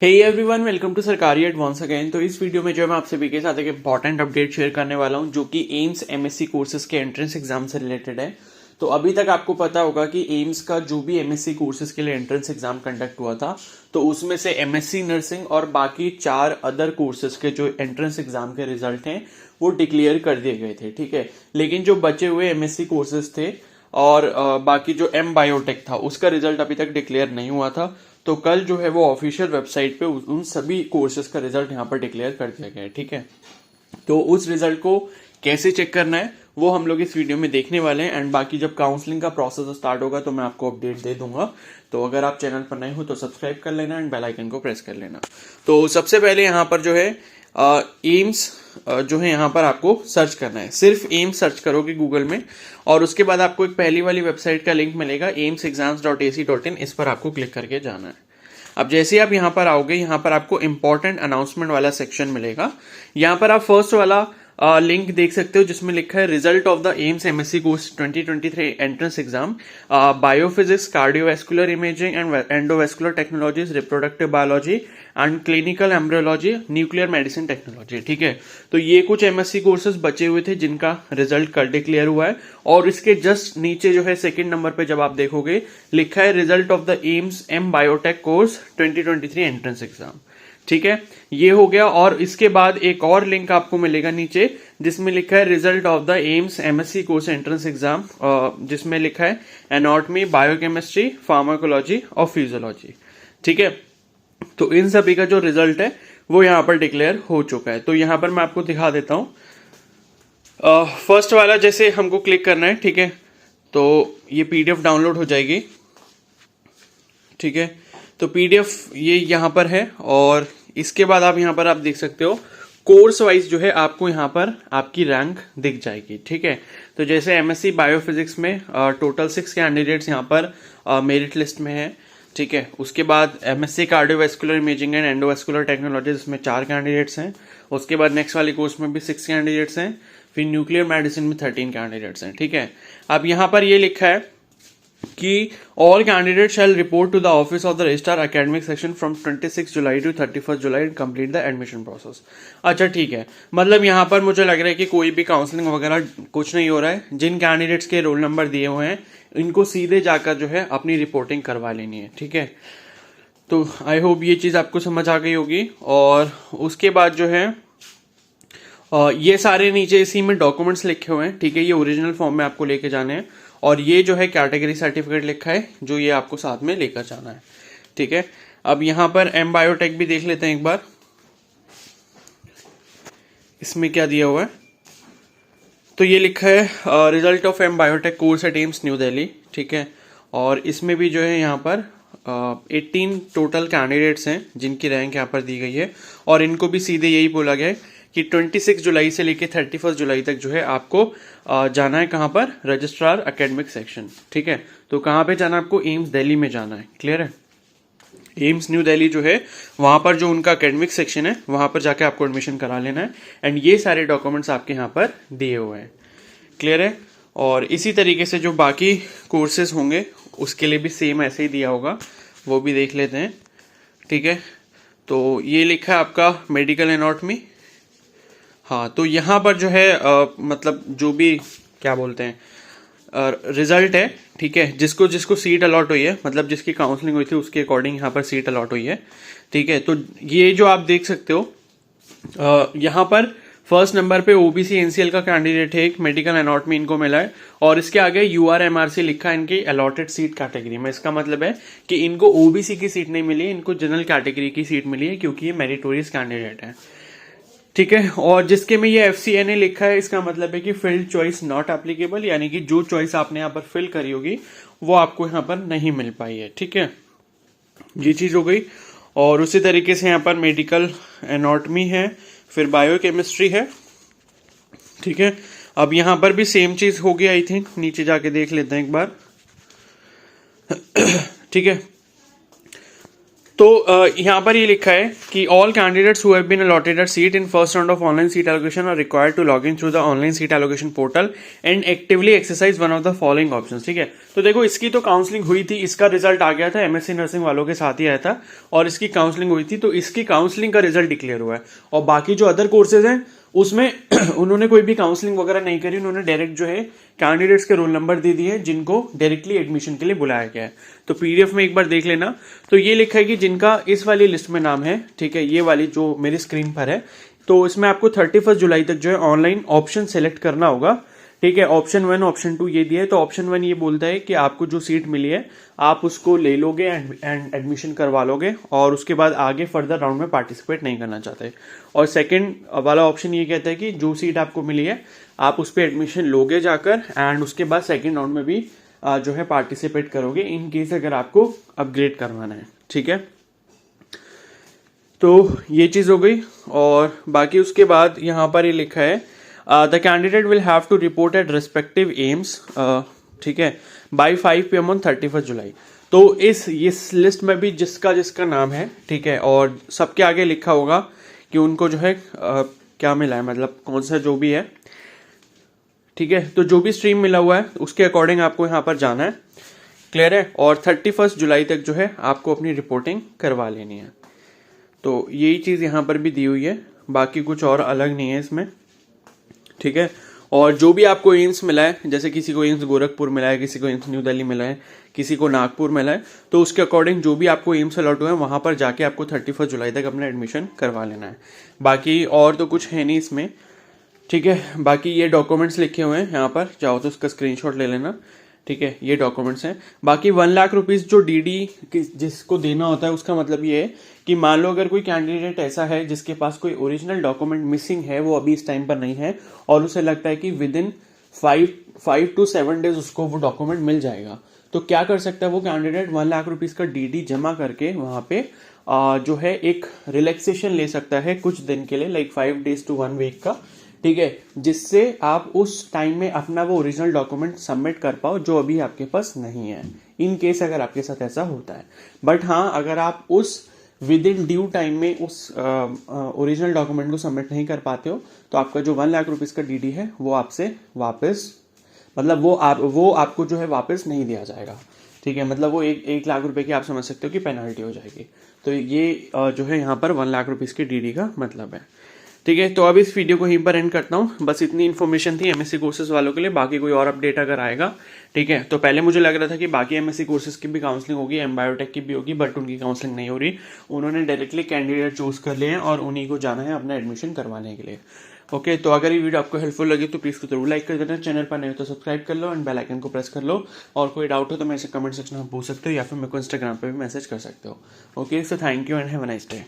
Hey everyone, welcome to सरकारी advance again. तो इस वीडियो में जो है मैं आप सभी के साथ एक इंपॉर्टेंट अपडेट शेयर करने वाला हूं जो कि एम्स एमएससी कोर्सेज के एंट्रेंस एग्जाम से रिलेटेड है। तो अभी तक आपको पता होगा कि एम्स का जो भी एमएससी कोर्सेज के लिए एंट्रेंस एग्जाम कंडक्ट हुआ था, तो उसमें से एमएससी नर्सिंग और बाकी 4 अदर कोर्सेज के जो एंट्रेंस एग्जाम के रिजल्ट हैं वो डिक्लेयर कर दिए गए थे। ठीक है, लेकिन जो बचे हुए एमएससी कोर्सेज थे और बाकी जो एम बायोटेक था उसका रिजल्ट अभी तक डिक्लेयर नहीं हुआ था। तो कल जो है वो ऑफिशियल वेबसाइट पे उन सभी कोर्सेज का रिजल्ट यहाँ पर डिक्लेयर कर दिया गया है। ठीक है, तो उस रिजल्ट को कैसे चेक करना है वो हम लोग इस वीडियो में देखने वाले हैं। एंड बाकी जब काउंसलिंग का प्रोसेस स्टार्ट होगा तो मैं आपको अपडेट दे दूंगा। तो अगर आप चैनल पर नए हो तो सब्सक्राइब कर लेना एंड बेल आइकन को प्रेस कर लेना। तो सबसे पहले यहाँ पर जो है एम्स जो है यहाँ पर आपको सर्च करना है। सिर्फ एम्स सर्च करोगे गूगल में और उसके बाद आपको एक पहली वाली वेबसाइट का लिंक मिलेगा aimsexams.ac.in। इस पर आपको क्लिक करके जाना है। अब जैसे ही आप यहाँ पर आओगे, यहाँ पर आपको इंपॉर्टेंट अनाउंसमेंट वाला सेक्शन मिलेगा। यहाँ पर आप फर्स्ट वाला लिंक देख सकते हो जिसमें लिखा है result of the AIIMS MSc course 2023 entrance exam, biophysics, cardiovascular imaging and endovascular technologies, reproductive biology and clinical embryology, nuclear medicine technology. ठीक है, तो ये कुछ एमएससी कोर्सेज बचे हुए थे जिनका रिजल्ट कल डिक्लेयर हुआ है। और इसके जस्ट नीचे जो है सेकंड नंबर पे जब आप देखोगे लिखा है result of the AIIMS M biotech course 2023 entrance exam. ठीक है, ये हो गया। और इसके बाद एक और लिंक आपको मिलेगा नीचे जिसमें लिखा है result of the AIIMS MSc course entrance exam, जिसमें लिखा है एनाटॉमी, बायोकेमिस्ट्री, फार्माकोलॉजी और फिजियोलॉजी। ठीक है, तो इन सभी का जो रिजल्ट है वो यहां पर डिक्लेयर हो चुका है। तो यहां पर मैं आपको दिखा देता हूं। फर्स्ट वाला जैसे हमको क्लिक करना है, ठीक है, तो ये पीडीएफ डाउनलोड हो जाएगी। ठीक है, तो पीडीएफ ये यहां पर है और इसके बाद आप यहां पर आप देख सकते हो कोर्स वाइज जो है आपको यहां पर आपकी रैंक दिख जाएगी। ठीक है, तो जैसे एमएससी बायोफिजिक्स में टोटल 6 कैंडिडेट्स यहां पर मेरिट लिस्ट में है। ठीक है, उसके बाद MSc cardiovascular imaging and endovascular technology, इसमें 4 कैंडिडेट्स हैं। उसके बाद नेक्स्ट वाली कोर्स में भी 6 कैंडिडेट्स हैं। फिर न्यूक्लियर मेडिसिन में 13 कैंडिडेट्स हैं। ठीक है, अब यहां पर ये लिखा है कि all candidate shall report to the office of the registrar academic section from 26 July to 31 July and complete the admission process. अच्छा, ठीक है, मतलब यहाँ पर मुझे लग रहा है कि कोई भी काउंसलिंग वगैरह कुछ नहीं हो रहा है। जिन कैंडिडेट्स के रोल नंबर दिए हुए हैं इनको सीधे जाकर जो है अपनी रिपोर्टिंग करवा लेनी है। ठीक है, तो आई होप ये चीज आपको समझ आ गई होगी। और उसके बाद जो है ये सारे नीचे इसी में डॉक्यूमेंट्स लिखे हुए हैं। ठीक है, ये ओरिजिनल फॉर्म में आपको लेके जाने हैं और ये जो है कैटेगरी सर्टिफिकेट लिखा है जो ये आपको साथ में लेकर जाना है। ठीक है, अब यहां पर एम बायोटेक भी देख लेते हैं एक बार, इसमें क्या दिया हुआ है। तो ये लिखा है result of M biotech course at AIIMS new Delhi. ठीक है, और इसमें भी जो है यहाँ पर 18 टोटल कैंडिडेट्स हैं जिनकी रैंक यहाँ पर दी गई है। और इनको भी सीधे यही बोला गया है कि 26 जुलाई से लेकर 31 जुलाई तक जो है आपको जाना है कहाँ पर, रजिस्ट्रार एकेडमिक सेक्शन। ठीक है, तो कहाँ पे जाना है आपको, एम्स दिल्ली में जाना है। क्लियर है, एम्स न्यू दिल्ली जो है वहां पर जो उनका एकेडमिक सेक्शन है वहां पर जाके आपको एडमिशन करा लेना है। एंड ये सारे डॉक्यूमेंट्स आपके यहाँ पर दिए हुए हैं। क्लियर है, और इसी तरीके से जो बाकी कोर्सेज होंगे उसके लिए भी सेम ऐसे ही दिया होगा, वो भी देख लेते हैं। ठीक है, तो ये लिखा है आपका मेडिकल एनाटॉमी। हाँ, तो यहाँ पर जो है मतलब जो भी क्या बोलते हैं रिजल्ट है, ठीक है, जिसको जिसको सीट अलॉट हुई है, मतलब जिसकी काउंसलिंग हुई थी उसके अकॉर्डिंग यहाँ पर सीट अलॉट हुई है। ठीक है, तो ये जो आप देख सकते हो यहाँ पर फर्स्ट नंबर पे ओबीसी एनसीएल का कैंडिडेट है, एक मेडिकल एनाटॉमी इनको मिला है। और इसके आगे यूआरएमआरसी लिखा है इनकी अलॉटेड सीट कैटेगरी में। इसका मतलब है कि इनको ओबीसी की सीट नहीं मिली है, इनको जनरल कैटेगरी की सीट मिली है क्योंकि ये मेरिटोरियस कैंडिडेट है। ठीक है, और जिसके में ये एफसीएनए लिखा है इसका मतलब है कि फील्ड चॉइस नॉट एप्लीकेबल, यानी कि जो चॉइस आपने यहाँ पर फिल करी होगी वो आपको यहाँ पर नहीं मिल पाई है। ठीक है, ये चीज हो गई। और उसी तरीके से यहाँ पर मेडिकल एनाटॉमी है, फिर बायोकेमिस्ट्री है। ठीक है, अब यहाँ पर भी सेम चीज होगी आई थिंक, नीचे जाके देख लेते हैं एक बार। ठीक है, तो यहाँ पर ये लिखा है कि all candidates who have been allotted a seat in first round of online seat allocation are required to log in through the online seat allocation portal and actively exercise one of the following options. ठीक है, तो देखो इसकी तो counselling हुई थी, इसका result आ गया था, एमएससी नर्सिंग वालों के साथ ही आया था और इसकी काउंसलिंग हुई थी, तो इसकी काउंसलिंग का रिजल्ट डिक्लेयर हुआ है। और बाकी जो अदर कोर्सेज हैं उसमें उन्होंने कोई भी काउंसलिंग वगैरह नहीं करी, उन्होंने डायरेक्ट जो है कैंडिडेट्स के रोल नंबर दे दिए जिनको डायरेक्टली एडमिशन के लिए बुलाया गया है। तो पीडीएफ में एक बार देख लेना। तो ये लिखा है कि जिनका इस वाली लिस्ट में नाम है, ठीक है, ये वाली जो मेरी स्क्रीन पर है, तो इसमें आपको 31 जुलाई तक जो है ऑनलाइन ऑप्शन सेलेक्ट करना होगा। ठीक है, ऑप्शन 1 ऑप्शन 2 ये दिया है। तो ऑप्शन 1 ये बोलता है कि आपको जो सीट मिली है आप उसको ले लोगे एंड एडमिशन करवा लोगे और उसके बाद आगे फर्दर राउंड में पार्टिसिपेट नहीं करना चाहते। और सेकंड वाला ऑप्शन ये कहता है कि जो सीट आपको मिली है आप उस पर एडमिशन लोगे जाकर एंड उसके बाद सेकेंड राउंड में भी जो है पार्टिसिपेट करोगे इन केस अगर आपको अपग्रेड करवाना है। ठीक है, तो ये चीज़ हो गई। और बाकी उसके बाद यहाँ पर ये लिखा है the candidate will have to report at respective AIIMS, ठीक है, बाय 5 PM ऑन 31 जुलाई। तो इस लिस्ट में भी जिसका जिसका नाम है, ठीक है, और सबके आगे लिखा होगा कि उनको जो है क्या मिला है, मतलब कौन सा जो भी है। ठीक है, तो जो भी स्ट्रीम मिला हुआ है उसके अकॉर्डिंग आपको यहाँ पर जाना है। क्लियर है, और 31 जुलाई तक जो है आपको अपनी रिपोर्टिंग करवा लेनी है। तो यही चीज़ यहाँ पर भी दी हुई है, बाकी कुछ और अलग नहीं है इसमें। ठीक है, और जो भी आपको एम्स मिला है, जैसे किसी को एम्स गोरखपुर मिला है, किसी को एम्स न्यू दिल्ली मिला है, किसी को नागपुर मिला है, तो उसके अकॉर्डिंग जो भी आपको एम्स अलॉट हुआ है वहाँ पर जाके आपको 31 जुलाई तक अपना एडमिशन करवा लेना है। बाकी और तो कुछ है नहीं इसमें। ठीक है, बाकी ये डॉक्यूमेंट्स लिखे हुए हैं यहाँ पर, चाहो तो उसका स्क्रीनशॉट ले लेना। ठीक है, ये डॉक्यूमेंट्स हैं। बाकी 1 लाख रुपीज़ जो डीडी जिसको देना होता है उसका मतलब ये है कि मान लो अगर कोई कैंडिडेट ऐसा है जिसके पास कोई ओरिजिनल डॉक्यूमेंट मिसिंग है, वो अभी इस टाइम पर नहीं है और उसे लगता है कि विद इन 5 to 7 डेज उसको वो डॉक्यूमेंट मिल जाएगा, तो क्या कर सकता है वो कैंडिडेट 1 लाख रुपीज़ का डीडी जमा करके वहाँ पे जो है एक रिलैक्सेशन ले सकता है कुछ दिन के लिए, लाइक 5 days to 1 week का। ठीक है, जिससे आप उस टाइम में अपना वो ओरिजिनल डॉक्यूमेंट सबमिट कर पाओ जो अभी आपके पास नहीं है, इन केस अगर आपके साथ ऐसा होता है। बट हाँ, अगर आप उस विद इन ड्यू टाइम में उस ओरिजिनल डॉक्यूमेंट को सबमिट नहीं कर पाते हो तो आपका जो 1 लाख रुपीज़ का डीडी है वो आपसे वापस, मतलब वो आपको जो है वापस नहीं दिया जाएगा। ठीक है, मतलब वो 1 लाख रुपए की आप समझ सकते हो कि पेनल्टी हो जाएगी। तो ये जो है यहाँ पर 1 लाख रुपीज़ की डीडी का मतलब है। ठीक है, तो अब इस वीडियो को यहीं पर एंड करता हूँ। बस इतनी इन्फॉर्मेशन थी एमएससी कोर्सेज वालों के लिए, बाकी कोई और अपडेट अगर आएगा। ठीक है, तो पहले मुझे लग रहा था कि बाकी एमएससी कोर्सेज की भी काउंसलिंग होगी, एमबायोटेक की भी होगी, बट उनकी काउंसलिंग नहीं हो रही। उन्होंने डायरेक्टली कैंडिडेट चूज कर लिए हैं और उन्हीं को जाना है अपना एडमिशन करवाने के लिए। ओके, तो अगर ये वीडियो आपको हेल्पफुल लगी तो प्लीज़ जरूर लाइक कर देना, चैनल पर नहीं हो तो सब्सक्राइब कर लो एंड बेल आइकन को प्रेस कर लो। और कोई डाउट हो तो मेरे से कमेंट सेक्शन में पूछ सकते हो या फिर मेरे को इंस्टाग्राम पे भी मैसेज कर सकते हो। Okay, so thank you and have a nice day.